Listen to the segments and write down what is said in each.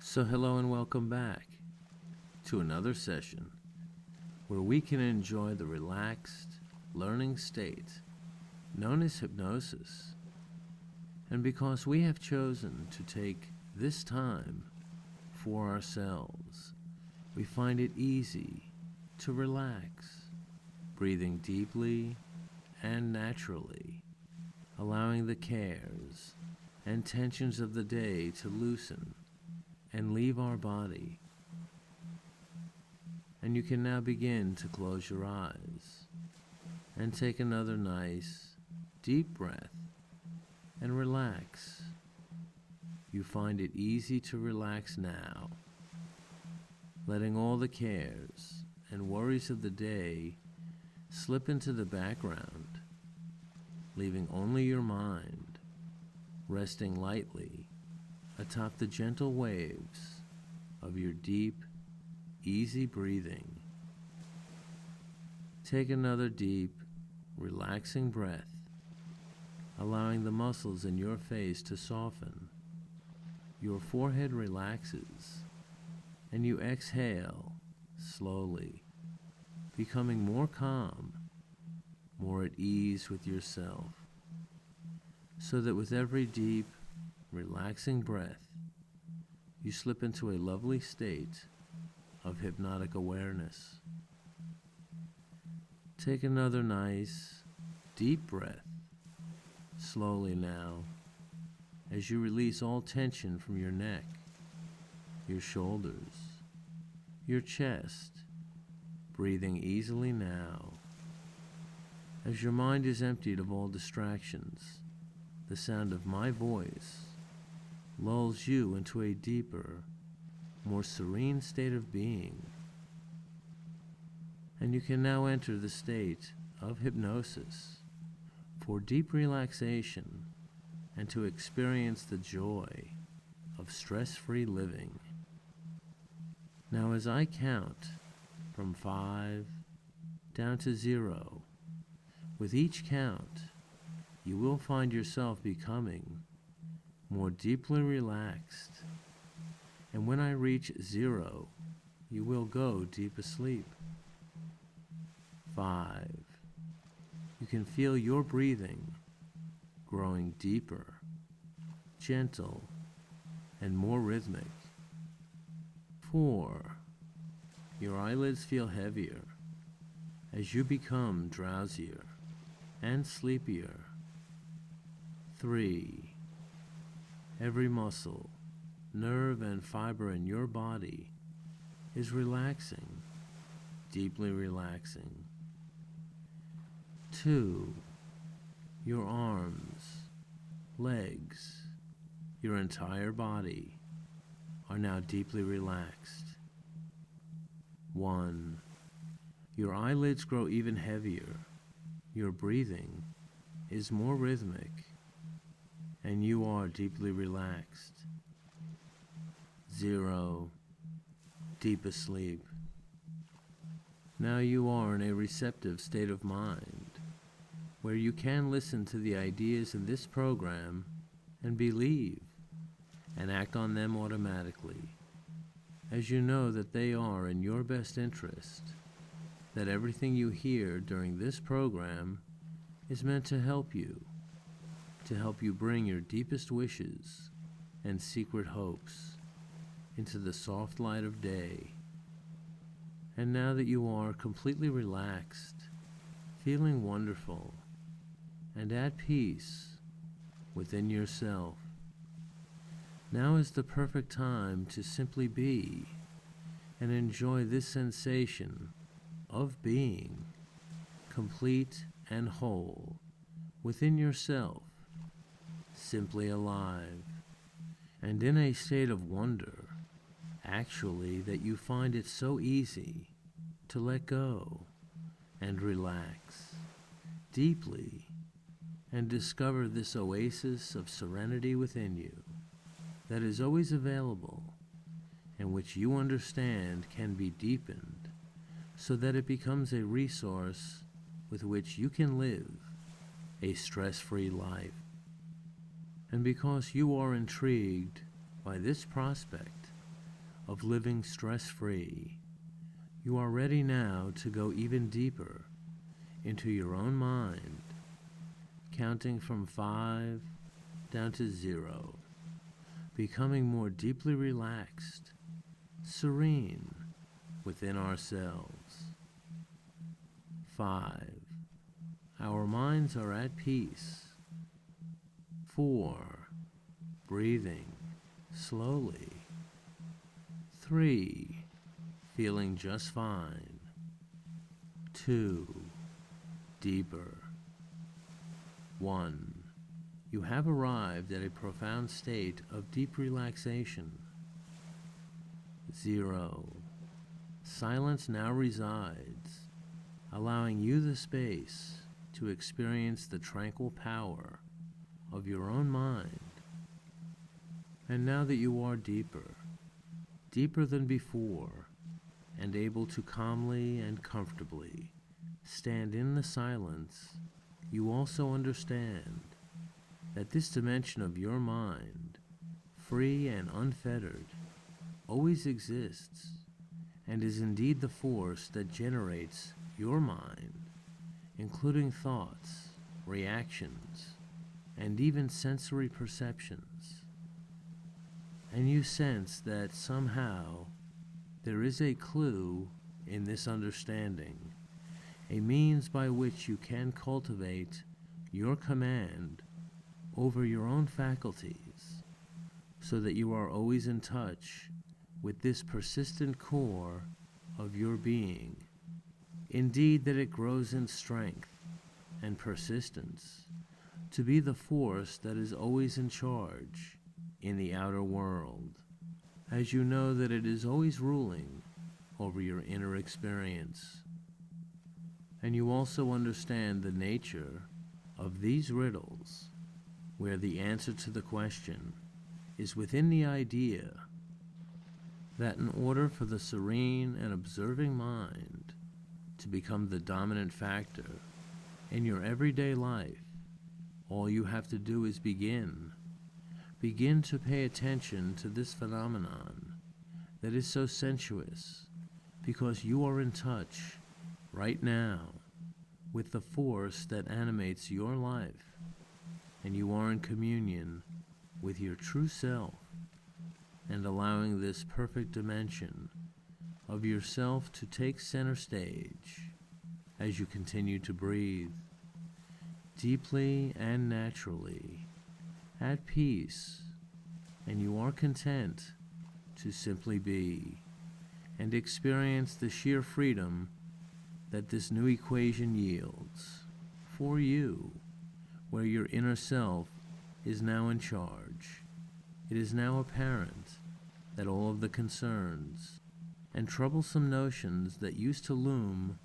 So hello and welcome back to another session where we can enjoy the relaxed learning state known as hypnosis. And because we have chosen to take this time for ourselves, we find it easy to relax, breathing deeply and naturally, allowing the cares and tensions of the day to loosen and leave our body. And you can now begin to close your eyes and take another nice, deep breath and relax. You find it easy to relax now, letting all the cares and worries of the day slip into the background, leaving only your mind resting lightly atop the gentle waves of your deep, easy breathing. Take another deep, relaxing breath, allowing the muscles in your face to soften. Your forehead relaxes, and you exhale slowly, becoming more calm, more at ease with yourself, so that with every deep, relaxing breath, you slip into a lovely state of hypnotic awareness. Take another nice, deep breath, slowly now, as you release all tension from your neck, your shoulders, your chest, breathing easily now. As your mind is emptied of all distractions, the sound of my voice lulls you into a deeper, more serene state of being. And you can now enter the state of hypnosis for deep relaxation and to experience the joy of stress-free living. Now as I count from 5 down to 0, with each count, you will find yourself becoming more deeply relaxed. And when I reach 0, you will go deep asleep. 5. You can feel your breathing growing deeper, gentle, and more rhythmic. 4. Your eyelids feel heavier as you become drowsier and sleepier. 3. Every muscle, nerve, and fiber in your body is relaxing, deeply relaxing. 2. Your arms, legs, your entire body are now deeply relaxed. 1. Your eyelids grow even heavier. Your breathing is more rhythmic, and you are deeply relaxed. 0. Deep asleep. Now you are in a receptive state of mind, where you can listen to the ideas in this program and believe and act on them automatically, as you know that they are in your best interest, that everything you hear during this program is meant to help you bring your deepest wishes and secret hopes into the soft light of day. And now that you are completely relaxed, feeling wonderful, and at peace within yourself, now is the perfect time to simply be and enjoy this sensation of being complete and whole within yourself, simply alive, and in a state of wonder, actually, that you find it so easy to let go and relax deeply and discover this oasis of serenity within you that is always available and which you understand can be deepened so that it becomes a resource with which you can live a stress-free life. And because you are intrigued by this prospect of living stress-free. You are ready now to go even deeper into your own mind, counting from 5 down to 0, becoming more deeply relaxed, serene within ourselves. 5. Our minds are at peace. 4. Breathing slowly. 3. Feeling just fine. 2. Deeper. 1. You have arrived at a profound state of deep relaxation. 0. Silence now resides, allowing you the space to experience the tranquil power of your own mind. And now that you are deeper than before, and able to calmly and comfortably stand in the silence, you also understand that this dimension of your mind, free and unfettered, always exists, and is indeed the force that generates your mind, including thoughts, reactions, and even sensory perceptions. And you sense that somehow there is a clue in this understanding, a means by which you can cultivate your command over your own faculties, so that you are always in touch with this persistent core of your being. Indeed, that it grows in strength and persistence to be the force that is always in charge in the outer world, as you know that it is always ruling over your inner experience. And you also understand the nature of these riddles, where the answer to the question is within the idea that in order for the serene and observing mind to become the dominant factor in your everyday life, all you have to do is begin to pay attention to this phenomenon that is so sensuous, because you are in touch right now with the force that animates your life, and you are in communion with your true self, and allowing this perfect dimension of yourself to take center stage as you continue to breathe deeply and naturally, at peace, and you are content to simply be and experience the sheer freedom that this new equation yields for you, where your inner self is now in charge. It is now apparent that all of the concerns and troublesome notions that used to loom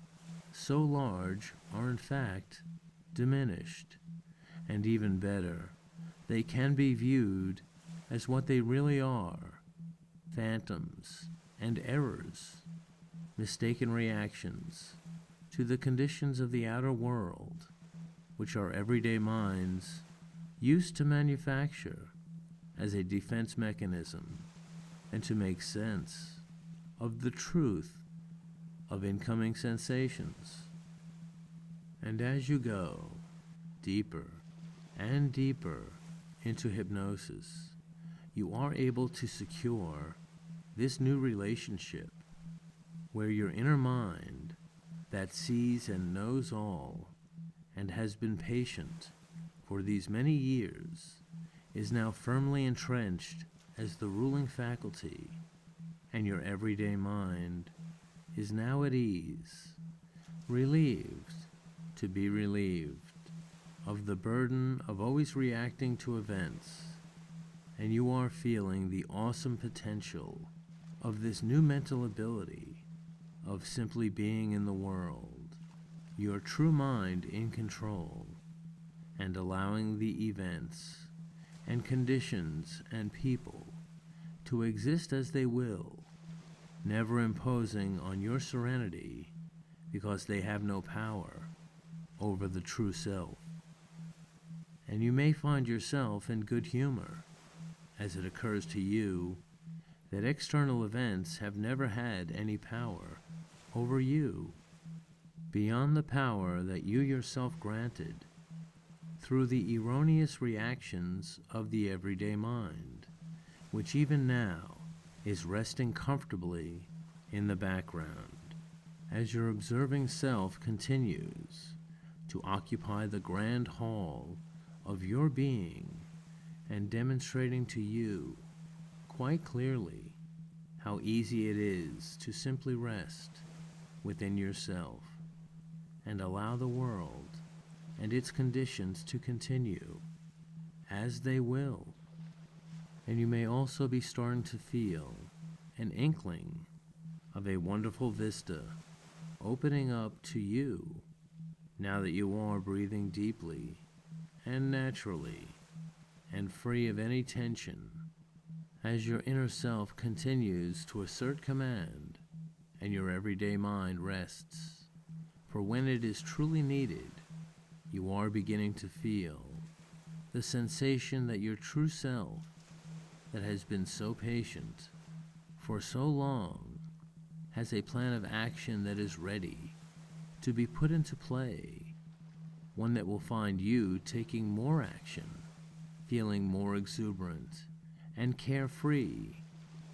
so large are in fact diminished, and even better, they can be viewed as what they really are: phantoms and errors, mistaken reactions to the conditions of the outer world, which our everyday minds used to manufacture as a defense mechanism and to make sense of the truth of incoming sensations. And as you go deeper and deeper into hypnosis, you are able to secure this new relationship where your inner mind that sees and knows all and has been patient for these many years is now firmly entrenched as the ruling faculty, and your everyday mind is now at ease, relieved to be relieved of the burden of always reacting to events, and you are feeling the awesome potential of this new mental ability of simply being in the world, your true mind in control, and allowing the events and conditions and people to exist as they will, never imposing on your serenity, because they have no power over the true self. And you may find yourself in good humor as it occurs to you that external events have never had any power over you, beyond the power that you yourself granted through the erroneous reactions of the everyday mind, which even now is resting comfortably in the background as your observing self continues to occupy the grand hall of your being and demonstrating to you quite clearly how easy it is to simply rest within yourself and allow the world and its conditions to continue as they will. And you may also be starting to feel an inkling of a wonderful vista opening up to you now that you are breathing deeply and naturally and free of any tension as your inner self continues to assert command and your everyday mind rests. For when it is truly needed, you are beginning to feel the sensation that your true self, that has been so patient for so long, has a plan of action that is ready to be put into play, one that will find you taking more action, feeling more exuberant and carefree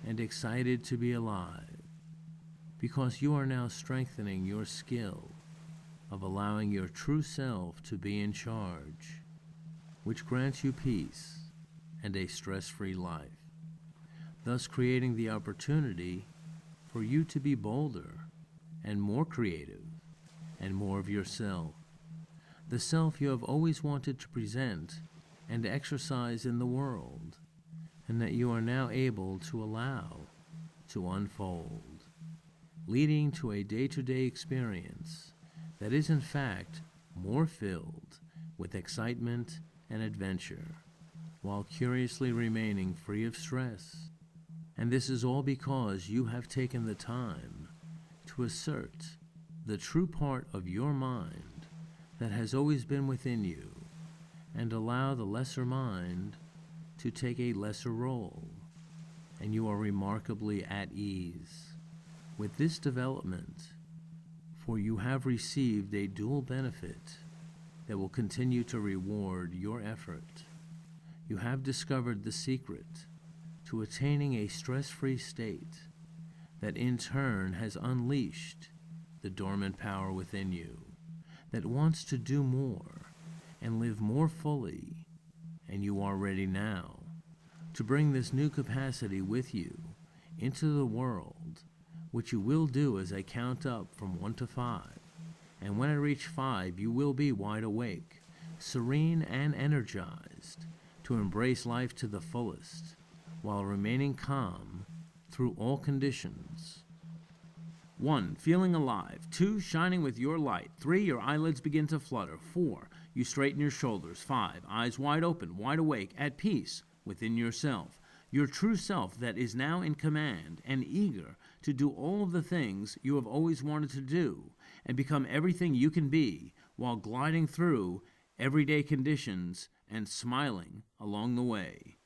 and excited to be alive, because you are now strengthening your skill of allowing your true self to be in charge, which grants you peace and a stress-free life, thus creating the opportunity for you to be bolder and more creative and more of yourself, the self you have always wanted to present and exercise in the world, and that you are now able to allow to unfold, leading to a day-to-day experience that is in fact more filled with excitement and adventure, while curiously remaining free of stress. And this is all because you have taken the time to assert the true part of your mind that has always been within you, and allow the lesser mind to take a lesser role, and you are remarkably at ease with this development, for you have received a dual benefit that will continue to reward your effort. You have discovered the secret to attaining a stress-free state that in turn has unleashed the dormant power within you that wants to do more and live more fully, and you are ready now to bring this new capacity with you into the world, which you will do as I count up from 1 to 5. And when I reach 5, you will be wide awake, serene and energized to embrace life to the fullest, while remaining calm through all conditions. 1. Feeling alive. 2. Shining with your light. 3. Your eyelids begin to flutter. 4. You straighten your shoulders. 5. Eyes wide open, wide awake, at peace within yourself. Your true self that is now in command and eager to do all of the things you have always wanted to do and become everything you can be while gliding through everyday conditions and smiling along the way.